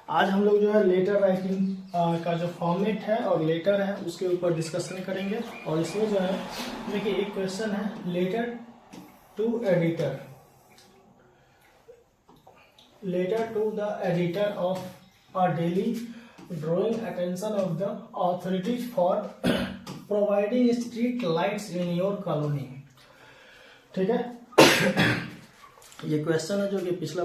आज हम लोग जो है लेटर राइटिंग का जो फॉर्मेट है और लेटर है उसके ऊपर डिस्कशन करेंगे। और इसमें जो है देखिए एक क्वेश्चन है, letter to editor, letter to the editor of a daily drawing attention of the authorities for providing street lights in your colony. ठीक है, ये क्वेश्चन है जो कि पिछला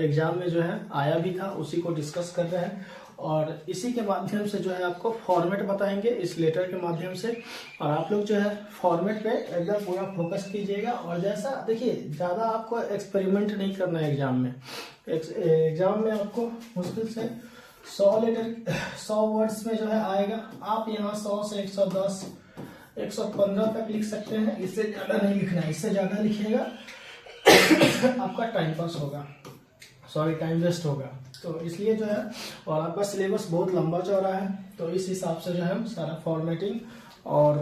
एग्जाम में जो है आया भी था, उसी को डिस्कस कर रहे हैं और इसी के माध्यम से जो है आपको फॉर्मेट बताएंगे इस लेटर के माध्यम से। और आप लोग जो है फॉर्मेट पे एकदम पूरा फोकस कीजिएगा। और जैसा देखिए ज़्यादा आपको एक्सपेरिमेंट नहीं करना है एग्जाम में। एग्जाम में आपको मुश्किल से 100 लेटर 100 वर्ड्स में जो है आएगा। आप यहाँ 100 से 110 115 तक लिख सकते हैं, इससे ज़्यादा नहीं लिखना है। इससे ज़्यादा लिखिएगा आपका टाइम पास होगा, सॉरी टाइम वेस्ट होगा। तो इसलिए जो है, और आपका सिलेबस बहुत लंबा चौड़ा है, तो इस हिसाब से जो है हम सारा फॉर्मेटिंग और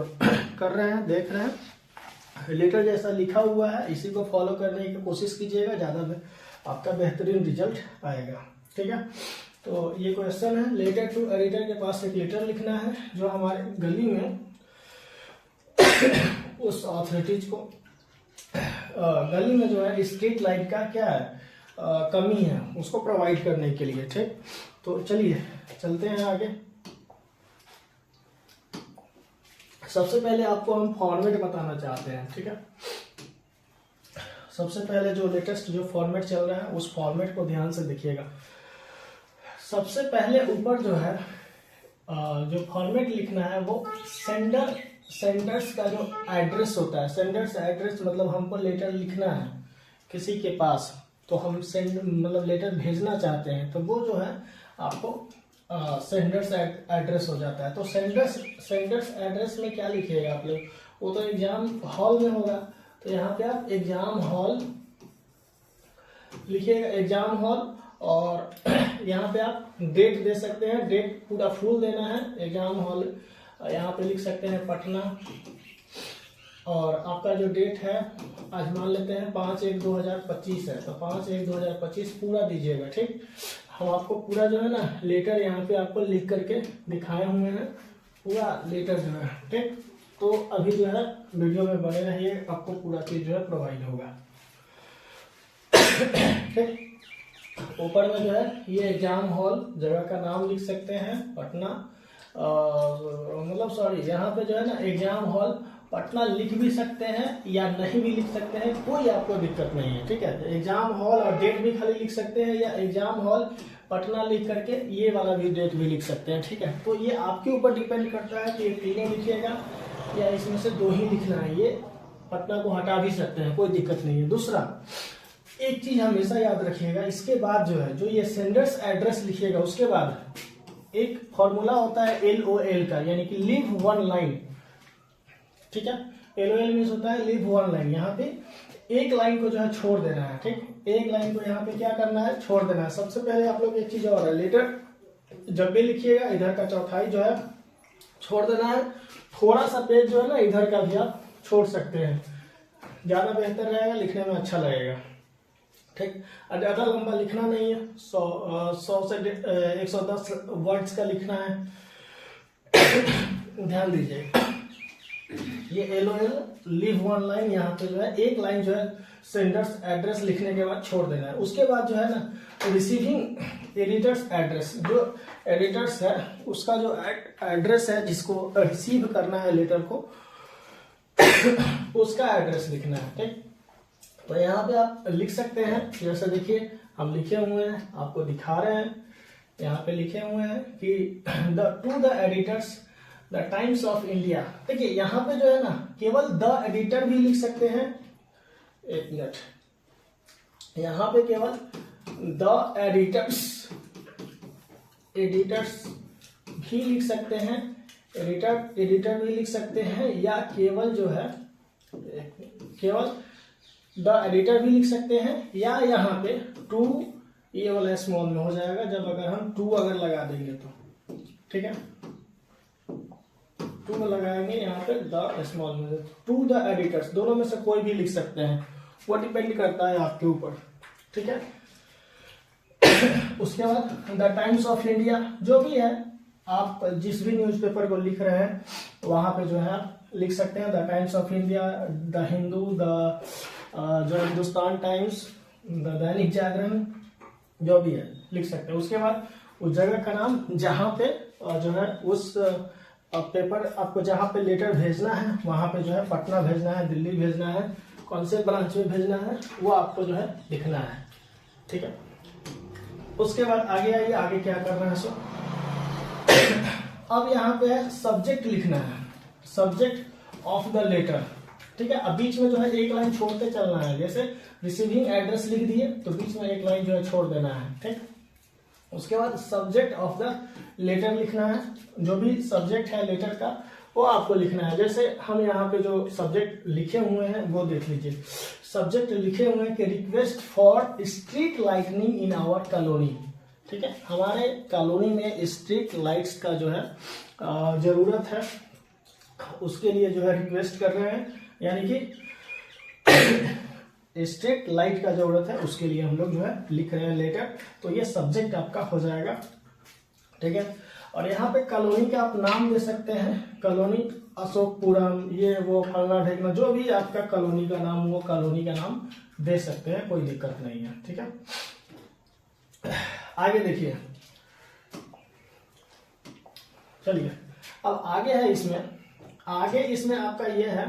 कर रहे हैं, देख रहे हैं। लेटर जैसा लिखा हुआ है इसी को फॉलो करने की कोशिश कीजिएगा, ज़्यादा आपका बेहतरीन रिजल्ट आएगा। ठीक है, तो ये क्वेश्चन है, लेटर टू एडिटर के पास एक लेटर लिखना है जो हमारे गली में उस अथॉरिटीज को गली में जो है स्ट्रीट लाइट का क्या है कमी है, उसको प्रोवाइड करने के लिए। ठीक, तो चलिए चलते हैं आगे। सबसे पहले आपको हम फॉर्मेट बताना चाहते हैं। ठीक है, सबसे पहले जो लेटेस्ट जो फॉर्मेट चल रहा है उस फॉर्मेट को ध्यान से देखिएगा। सबसे पहले ऊपर जो है जो फॉर्मेट लिखना है वो सेंडर्स का जो एड्रेस होता है। सेंडर्स एड्रेस मतलब हमको लेटर लिखना है किसी के पास, तो हम मतलब लेटर भेजना चाहते हैं, तो वो जो है आपको सेंडर्स एड्रेस हो जाता है। तो सेंडर्स एड्रेस में क्या लिखिएगा आप लोग, वो तो एग्जाम हॉल में होगा, तो यहाँ पे आप एग्जाम हॉल लिखिएगा, एग्जाम हॉल। और यहाँ पे आप डेट दे सकते हैं, डेट पूरा फुल देना है। एग्जाम हॉल यहाँ पे लिख सकते हैं पटना, और आपका जो डेट है आज मान लेते हैं 5/1/2025 है, तो 5/1/2025 पूरा दीजिएगा। ठीक, हम आपको पूरा जो है ना लेटर यहाँ पे आपको लिख करके दिखाए हुए हैं, पूरा लेटर जो है। ठीक, तो अभी जो है वीडियो में बने रहिए, आपको पूरा चीज जो है प्रोवाइड होगा। ठीक, ऊपर में जो है ये एग्जाम हॉल जगह का नाम लिख सकते हैं पटना, मतलब सॉरी यहाँ पे जो है ना एग्जाम हॉल पटना लिख भी सकते हैं या नहीं भी लिख सकते हैं, कोई आपको दिक्कत नहीं है। ठीक है, एग्जाम हॉल और डेट भी खाली लिख सकते हैं, या एग्जाम हॉल पटना लिख करके ये वाला भी डेट भी लिख सकते हैं। ठीक है, तो ये आपके ऊपर डिपेंड करता है कि ये तीनों लिखिएगा या इसमें से 2 ही लिखना है। ये पटना को हटा भी सकते हैं, कोई दिक्कत नहीं है। दूसरा एक चीज हमेशा याद रखिएगा, इसके बाद जो है जो ये सेंडर्स एड्रेस लिखिएगा उसके बाद एक फॉर्मूला होता है LOL का, यानी कि लीव वन लाइन। ठीक है, LOL मीन्स होता है लीव वन लाइन। यहाँ पे एक लाइन को जो है छोड़ देना है। ठीक, एक लाइन को यहाँ पे क्या करना है, छोड़ देना है। सबसे पहले आप लोग एक चीज और है, लेटर जब भी लिखिएगा इधर का चौथाई जो है छोड़ देना है। थोड़ा सा पेज जो है ना इधर का भी आप छोड़ सकते हैं, ज्यादा बेहतर रहेगा, लिखने में अच्छा लगेगा। ठीक, ज्यादा लंबा लिखना नहीं है, 100 से 110 वर्ड्स का लिखना है। ध्यान दीजिए, ये LOL लीव वन लाइन, यहाँ पे जो है एक लाइन जो है सेंडर्स एड्रेस लिखने के बाद छोड़ देना है। उसके बाद जो है ना रिसीविंग एडिटर्स एड्रेस, जो एडिटर्स है उसका जो एड्रेस है जिसको रिसीव करना है लेटर को उसका एड्रेस लिखना है। ठीक, तो यहाँ पे आप लिख सकते हैं, जैसे देखिए हम लिखे हुए हैं, आपको दिखा रहे हैं। यहाँ पे लिखे हुए हैं कि to the editors the Times of India. देखिए यहाँ पे जो है ना केवल द एडिटर भी लिख सकते हैं। एक मिनट, यहाँ पे केवल द एडिटर्स भी लिख सकते हैं, एडिटर भी लिख सकते हैं, या केवल जो है केवल द एडिटर भी लिख सकते हैं, या यहाँ पे टू ये वाला स्मॉल में हो जाएगा जब अगर हम टू अगर लगा देंगे तो। ठीक है, टू लगाएंगे यहाँ पे द स्मॉल में, टू द एडिटर्स, दोनों में से कोई भी लिख सकते हैं, वो डिपेंड करता है आपके ऊपर। ठीक है, उसके बाद द टाइम्स ऑफ इंडिया, जो भी है आप जिस भी न्यूज़पेपर को लिख रहे हैं वहां पे जो है आप लिख सकते हैं the Times of India, the Hindu, the जो हिंदुस्तान टाइम्स, द दैनिक जागरण, जो भी है लिख सकते हैं। उसके बाद उस जगह का नाम जहाँ पे जो है उस पेपर आपको जहाँ पे लेटर भेजना है वहां पे जो है पटना भेजना है, दिल्ली भेजना है, कौन से ब्रांच में भेजना है वो आपको जो है लिखना है। ठीक है, उसके बाद आगे आइए, आगे क्या करना है। सो अब यहाँ पे है सब्जेक्ट लिखना है, सब्जेक्ट ऑफ द लेटर। ठीक है, अब बीच में जो है एक लाइन छोड़ते चलना है, जैसे रिसीविंग एड्रेस लिख दिए तो बीच में एक लाइन जो है छोड़ देना है। ठीक, उसके बाद सब्जेक्ट ऑफ द लेटर लिखना है, जो भी सब्जेक्ट है लेटर का वो आपको लिखना है। जैसे हम यहाँ पे जो सब्जेक्ट लिखे हुए हैं वो देख लीजिए। सब्जेक्ट लिखे हुए हैं कि request for street lightning in our colony. ठीक है, हमारे कॉलोनी में स्ट्रीट लाइट्स का जो है जरूरत है, उसके लिए जो है रिक्वेस्ट कर रहे हैं, यानी कि स्ट्रीट लाइट का जरूरत है उसके लिए हम लोग जो है लिख रहे हैं लेटर। तो ये सब्जेक्ट आपका हो जाएगा। ठीक है, और यहाँ पे कॉलोनी का आप नाम दे सकते हैं, कॉलोनी अशोकपुरम, ये वो फलना ढेकना, जो भी आपका कॉलोनी का नाम वो कॉलोनी का नाम दे सकते हैं, कोई दिक्कत नहीं है। ठीक है, आगे देखिए, चलिए अब आगे है इसमें आपका ये है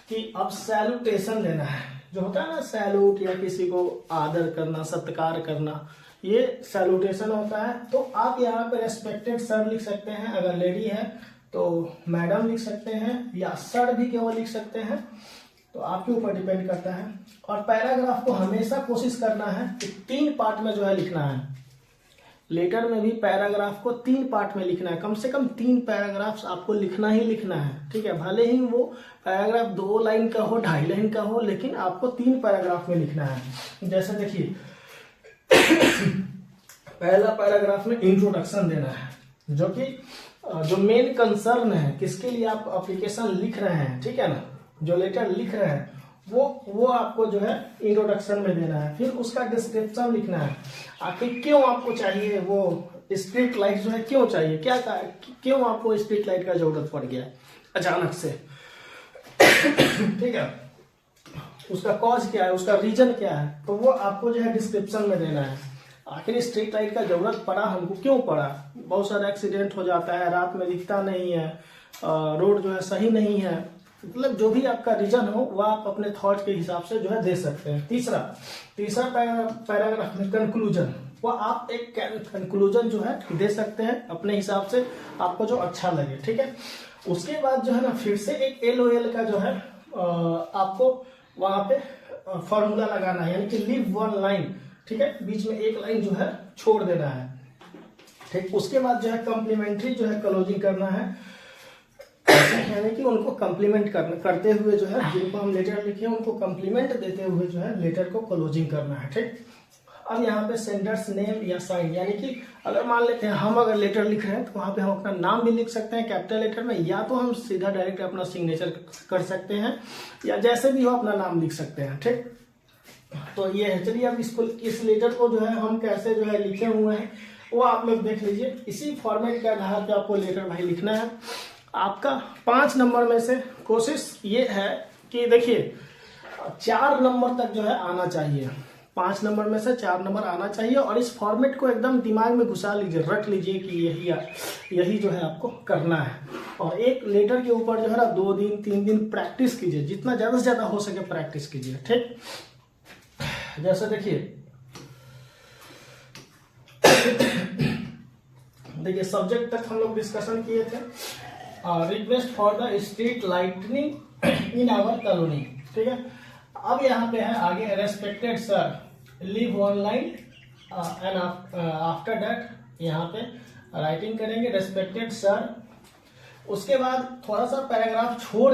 कि अब सैल्यूटेशन देना है, जो होता है ना सैल्यूट, या किसी को आदर करना, सत्कार करना, ये सैल्यूटेशन होता है। तो आप यहाँ पे रेस्पेक्टेड सर लिख सकते हैं, अगर लेडी है तो मैडम लिख सकते हैं, या सर भी केवल लिख सकते हैं, तो आपके ऊपर डिपेंड करता है। और पैराग्राफ को हमेशा कोशिश करना है कि 3 पार्ट में जो है लिखना है। लेटर में भी पैराग्राफ को 3 पार्ट में लिखना है, कम से कम 3 पैराग्राफ्स आपको लिखना ही लिखना है। ठीक है, भले ही वो पैराग्राफ 2 लाइन का हो, 2.5 लाइन का हो, लेकिन आपको 3 पैराग्राफ में लिखना है। जैसे देखिए पहला पैराग्राफ में इंट्रोडक्शन देना है, जो कि जो मेन कंसर्न है, किसके लिए आप एप्लीकेशन लिख रहे हैं, ठीक है ना, जो लेटर लिख रहे हैं वो आपको जो है इंट्रोडक्शन में देना है। फिर उसका डिस्क्रिप्शन लिखना है, आखिर क्यों आपको चाहिए वो स्ट्रीट लाइट जो है, क्यों चाहिए, क्यों आपको स्ट्रीट लाइट का जरूरत पड़ गया अचानक से। ठीक है, उसका कॉज क्या है, उसका रीजन क्या है, तो वो आपको जो है डिस्क्रिप्शन में देना है। आखिर स्ट्रीट लाइट का जरूरत पड़ा हमको, क्यों पड़ा, बहुत सारा एक्सीडेंट हो जाता है, रात में दिखता नहीं है, रोड जो है सही नहीं है, मतलब जो भी आपका रीजन हो वह आप अपने थॉट के हिसाब से जो है दे सकते हैं। तीसरा पैराग्राफ में कंक्लूजन, वो आप एक कंक्लूजन जो है दे सकते हैं अपने हिसाब से, आपको जो अच्छा लगे। ठीक है, उसके बाद जो है ना फिर से एक LOL का जो है आपको वहां पे फॉर्मूला लगाना है, यानी कि लीव 1 लाइन। ठीक है, बीच में एक लाइन जो है छोड़ देना है। ठीक, उसके बाद जो है कम्प्लीमेंट्री जो है क्लोजिंग करना है, यानी कि उनको कम्प्लीमेंट करते हुए जो है, जिनको हम लेटर लिखे हैं उनको कम्प्लीमेंट देते हुए जो है लेटर को क्लोजिंग करना है। ठीक, अब यहाँ पे सेंडर्स नेम या साइन, यानी कि अगर मान लेते हैं हम अगर लेटर लिख रहे हैं तो वहां पे हम अपना नाम भी लिख सकते हैं कैपिटल लेटर में, या तो हम सीधा डायरेक्ट अपना सिग्नेचर कर सकते हैं, या जैसे भी हो अपना नाम लिख सकते हैं। ठीक, तो ये है। चलिए अब इस लेटर को जो है हम कैसे जो है लिखे हुए हैं वो आप लोग देख लीजिए। इसी फॉर्मेट के आधार पर आपको लेटर भाई लिखना है। आपका 5 नंबर में से कोशिश ये है कि देखिए 4 नंबर तक जो है आना चाहिए, 5 नंबर में से 4 नंबर आना चाहिए। और इस फॉर्मेट को एकदम दिमाग में घुसा लीजिए, रख लीजिए कि यही जो है आपको करना है। और एक लेटर के ऊपर जो है ना 2 दिन 3 दिन प्रैक्टिस कीजिए, जितना ज्यादा से ज्यादा हो सके प्रैक्टिस कीजिए। ठीक, जैसे देखिए सब्जेक्ट तक हम लोग डिस्कशन किए थे, request for the street lightning in our colony. ठीक है, अब यहाँ पे है आगे respected sir, leave 1 line and after that यहाँ पे राइटिंग करेंगे रेस्पेक्टेड सर। उसके बाद थोड़ा सा पैराग्राफ छोड़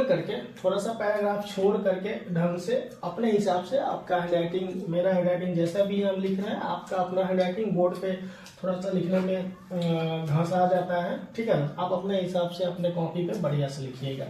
करके ढंग से अपने हिसाब से आपका हैंडराइटिंग, मेरा हैंडराइटिंग जैसा भी हम लिख रहे हैं, आपका अपना हैंडराइटिंग बोर्ड पे थोड़ा सा लिखने में घास आ जाता है। ठीक है ना, आप अपने हिसाब से अपने कॉपी पे बढ़िया से लिखिएगा।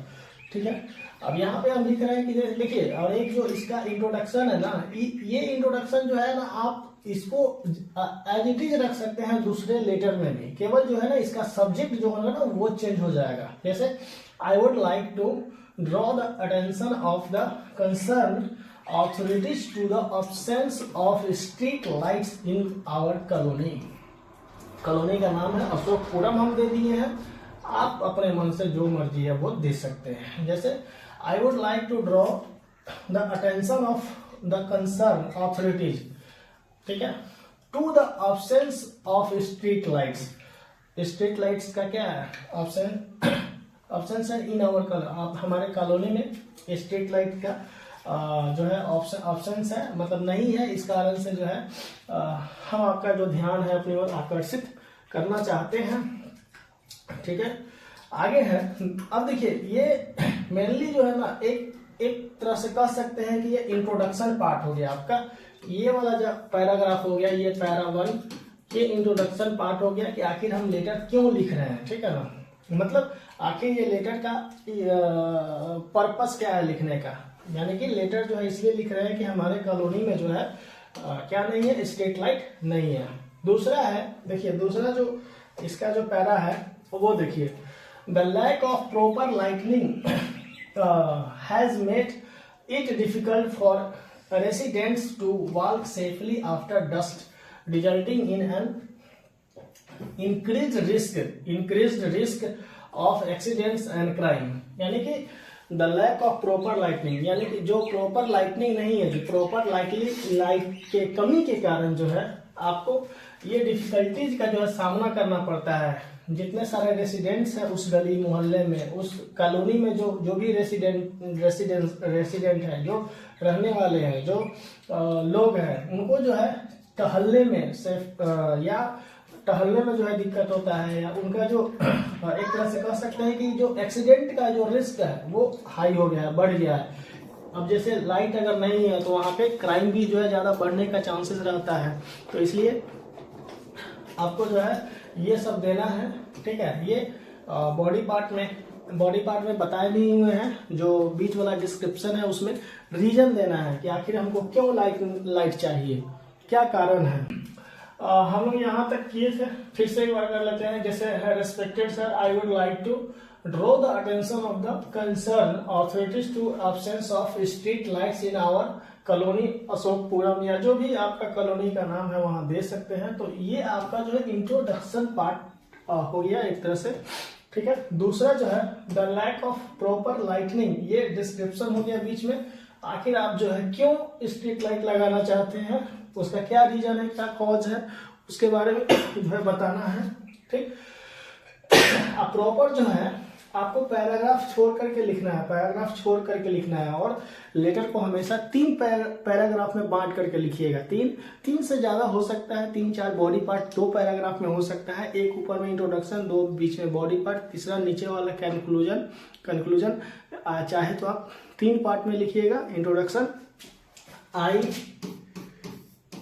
ठीक है, अब यहाँ पे हम लिख रहे हैं कि देखिए, और एक जो इसका इंट्रोडक्शन है ना, ये इंट्रोडक्शन जो है ना आप इसको एज इट इज रख सकते हैं दूसरे लेटर में भी, केवल जो है ना इसका सब्जेक्ट जो होगा ना वो चेंज हो जाएगा। जैसे I would like to draw the attention of the concern authorities to the absence of street lights in our colony. Colony का नाम है अशोकपुरम, हम दे दिए हैं, आप अपने मन से जो मर्जी है वो दे सकते हैं। जैसे I would like to draw the attention of the concern authorities, ठीक है, to the absence of street lights. Street lights का क्या है, ऑब्सेंस है इन आवर कॉलोनी, आप हमारे कॉलोनी में स्ट्रीट लाइट का जो है ऑप्शंस है, मतलब नहीं है, इस कारण से जो है हम आपका जो ध्यान है अपनी ओर आकर्षित करना चाहते हैं, ठीक है। आगे है, अब देखिए ये मेनली जो है ना एक तरह से कह सकते हैं कि ये इंट्रोडक्शन पार्ट हो गया आपका, ये वाला जो पैराग्राफ हो गया, ये पैरा 1, ये इंट्रोडक्शन पार्ट हो गया कि आखिर हम लेटर क्यों लिख रहे हैं, ठीक है ना, मतलब आखिर ये लेटर का पर्पस क्या है लिखने का, यानी कि लेटर जो है इसलिए लिख रहे हैं कि हमारे कॉलोनी में जो है क्या नहीं है, स्ट्रीट लाइट नहीं है। दूसरा है, देखिए दूसरा जो इसका जो पैरा है वो देखिए, the lack of proper lightning has made it difficult for residents to walk safely after dusk resulting in an increased risk of accidents and crime. यानी कि the lack of proper lightning, यानी कि जो proper lightning नहीं है, जो proper light के कमी के कारण जो है आपको ये डिफिकल्टीज का जो है सामना करना पड़ता है। जितने सारे रेसिडेंट्स हैं उस गली मोहल्ले में, उस कॉलोनी में जो भी रेसिडेंट है, जो रहने वाले हैं, जो लोग हैं, उनको जो है टहलने में या टहलने में जो है दिक्कत होता है, या उनका जो एक तरह से कह सकते हैं कि जो एक्सीडेंट का जो रिस्क है वो हाई हो गया है, बढ़ गया है। अब जैसे लाइट अगर नहीं है तो वहाँ पे क्राइम भी जो है ज़्यादा बढ़ने का चांसेस रहता है, तो इसलिए आपको जो है ये सब देना है, ठीक है। ये बॉडी पार्ट में बताए नहीं हुए हैं, जो बीच वाला डिस्क्रिप्शन है उसमें रीजन देना है कि आखिर हमको क्यों लाइट चाहिए, क्या कारण है। हम लोग यहाँ तक किए थे, फिर से एक बार कर लेते हैं। जैसे respected sir, I would like to draw the attention of the concern authorities to absence of street lights in our colony Ashokpuram, या जो भी आपका कॉलोनी का नाम है वहां दे सकते हैं। तो ये आपका जो है इंट्रोडक्शन पार्ट हो गया एक तरह से, ठीक है। दूसरा जो है the lack of proper lightning, ये डिस्क्रिप्शन हो गया बीच में, आखिर आप जो है क्यों स्ट्रीट लाइट लगाना चाहते हैं, उसका क्या रीजन है, क्या कॉज है, उसके बारे में जो है बताना है, ठीक। अब प्रॉपर जो है आपको पैराग्राफ छोड़ करके लिखना है, पैराग्राफ छोड़ करके लिखना है, और लेटर को हमेशा 3 पैराग्राफ में बांट करके लिखिएगा। 3 से ज्यादा हो सकता है, 3-4 बॉडी पार्ट 2 पैराग्राफ में हो सकता है, एक ऊपर में इंट्रोडक्शन, 2 बीच में बॉडी पार्ट, तीसरा नीचे वाला कंक्लूजन। चाहे तो आप 3 पार्ट में लिखिएगा, इंट्रोडक्शन,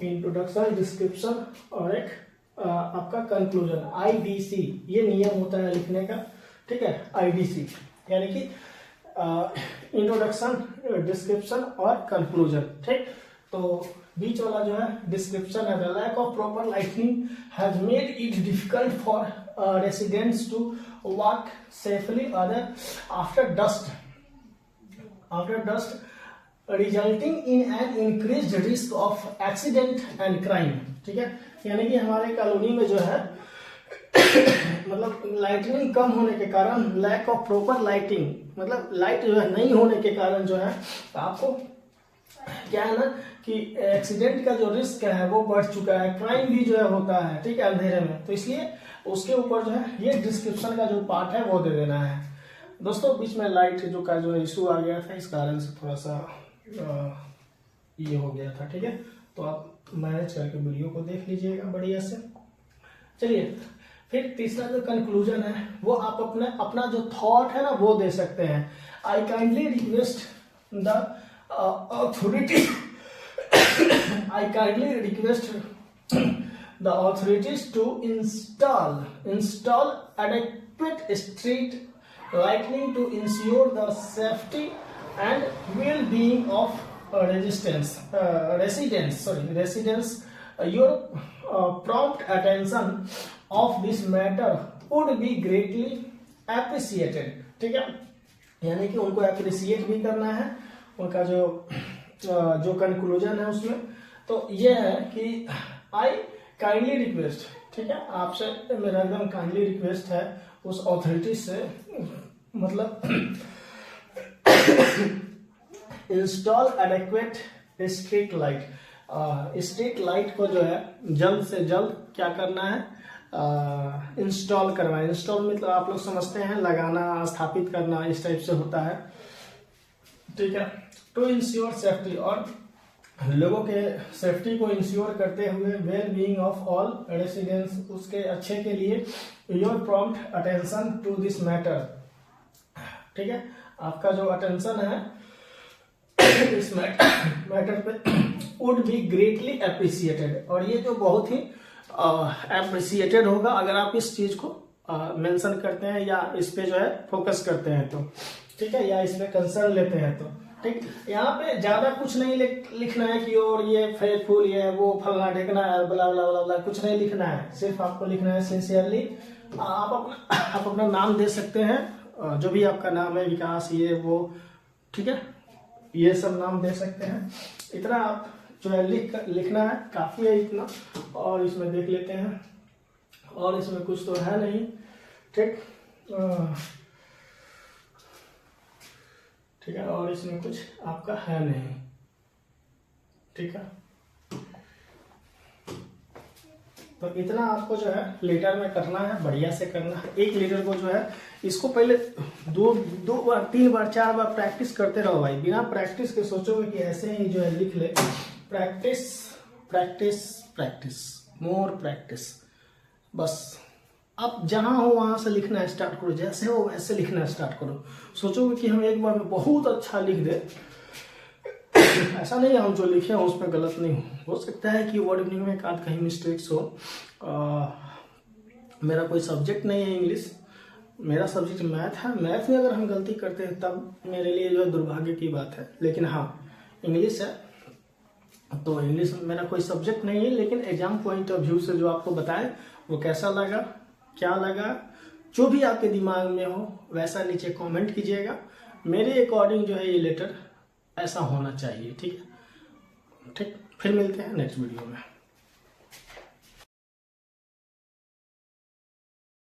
इंट्रोडक्शन, डिस्क्रिप्शन और एक आपका कंक्लूजन, IDC, ये नियम होता है लिखने का, ठीक है। IDC यानी कि इंट्रोडक्शन, डिस्क्रिप्शन और कंक्लूजन, ठीक। तो बीच वाला जो है डिस्क्रिप्शन है, the lack of proper lightning has made it difficult for residents to walk safely after dusk resulting in an increased risk of accident and crime, ठीक है। यानी कि हमारे कॉलोनी में जो है मतलब लाइटनिंग कम होने के कारण, लैक ऑफ प्रॉपर लाइटिंग, मतलब लाइट जो है नहीं होने के कारण जो है आपको क्या है ना कि एक्सीडेंट का जो रिस्क है वो बढ़ चुका है, क्राइम भी जो है होता है, ठीक है, अंधेरे में। तो इसलिए उसके ऊपर जो है ये डिस्क्रिप्शन का जो पार्ट है वो दे देना है। दोस्तों बीच में लाइट का जो इशू आ गया था, इस कारण से थोड़ा सा ये हो गया था, ठीक है। तो आप मैनेज करके वीडियो को देख लीजिएगा बढ़िया से। चलिए फिर तीसरा जो कंक्लूजन है वो आप अपना जो थॉट है ना वो दे सकते हैं। आई kindly request the authorities to install adequate street lighting to ensure the safety and well-being of residents your prompt attention of this matter would be greatly appreciated. ठीक है, यानी कि उनको अप्रिसिएट भी करना है, उनका जो कंक्लूजन है उसमें। तो ये है कि आई काइंडली रिक्वेस्ट, ठीक है, आपसे मेरा एकदम काइंडली रिक्वेस्ट है उस अथॉरिटी से, मतलब install adequate street light. Street light को जो है जल्द से जल्द क्या करना है, इंस्टॉल करवाएं। इंस्टॉल मतलब आप लोग समझते हैं लगाना, स्थापित करना, इस टाइप से होता है। ठीक है, टू इंश्योर सेफ्टी, और लोगों के सेफ्टी को इंश्योर करते हुए, well being of all residents, उसके अच्छे के लिए, your prompt attention to this matter. ठीक है, आपका जो अटेंशन है इस मैटर पे वुड बी ग्रेटली अप्रिसिएटेड, और ये जो बहुत ही अप्रिसिएटेड होगा अगर आप इस चीज को मेंशन करते हैं या इस पे जो है फोकस करते हैं तो। ठीक है, या इसमें कंसर्न लेते हैं तो। ठीक, यहाँ पे ज्यादा कुछ नहीं लिखना है कि और ये फेथफुल, ये वो फलना ढेकना है, बला बला बला बला, कुछ नहीं लिखना है। सिर्फ आपको लिखना है सिंसियरली। आप अपना नाम दे सकते हैं, जो भी आपका नाम है, विकास, ये वो, ठीक है, ये सब नाम दे सकते हैं। इतना आप जो है लिखना है, काफी है इतना। और इसमें देख लेते हैं, और इसमें कुछ तो है नहीं। ठीक, ठीक है, और इसमें कुछ आपका है नहीं। ठीक है, तो इतना आपको जो है लेटर में करना है, बढ़िया से करना है। एक लेटर को जो है इसको पहले 2 बार 3 बार 4 बार प्रैक्टिस करते रहो भाई। बिना प्रैक्टिस के सोचोगे कि ऐसे ही जो है लिख ले। Practice practice practice, more practice. बस आप जहां हो वहां से लिखना स्टार्ट करो, जैसे हो वैसे लिखना स्टार्ट करो। सोचोगे कि हम एक बार में बहुत अच्छा लिख दे, ऐसा नहीं है। हम जो लिखे हैं उस पर गलत नहीं हो सकता है कि वर्ड मीनिंग में एक आध कहीं मिस्टेक्स हो। मेरा कोई सब्जेक्ट नहीं है इंग्लिश, मेरा सब्जेक्ट मैथ है। मैथ में अगर हम गलती करते हैं तब मेरे लिए जो है दुर्भाग्य की बात है। लेकिन हाँ, इंग्लिश है तो इंग्लिश मेरा कोई सब्जेक्ट नहीं है। लेकिन एग्जाम पॉइंट ऑफ व्यू से जो आपको बताए वो कैसा लगा, क्या लगा, जो भी आपके दिमाग में हो वैसा नीचे कमेंट कीजिएगा। मेरे अकॉर्डिंग जो है ये लेटर ऐसा होना चाहिए। ठीक है, ठीक, फिर मिलते हैं नेक्स्ट वीडियो में।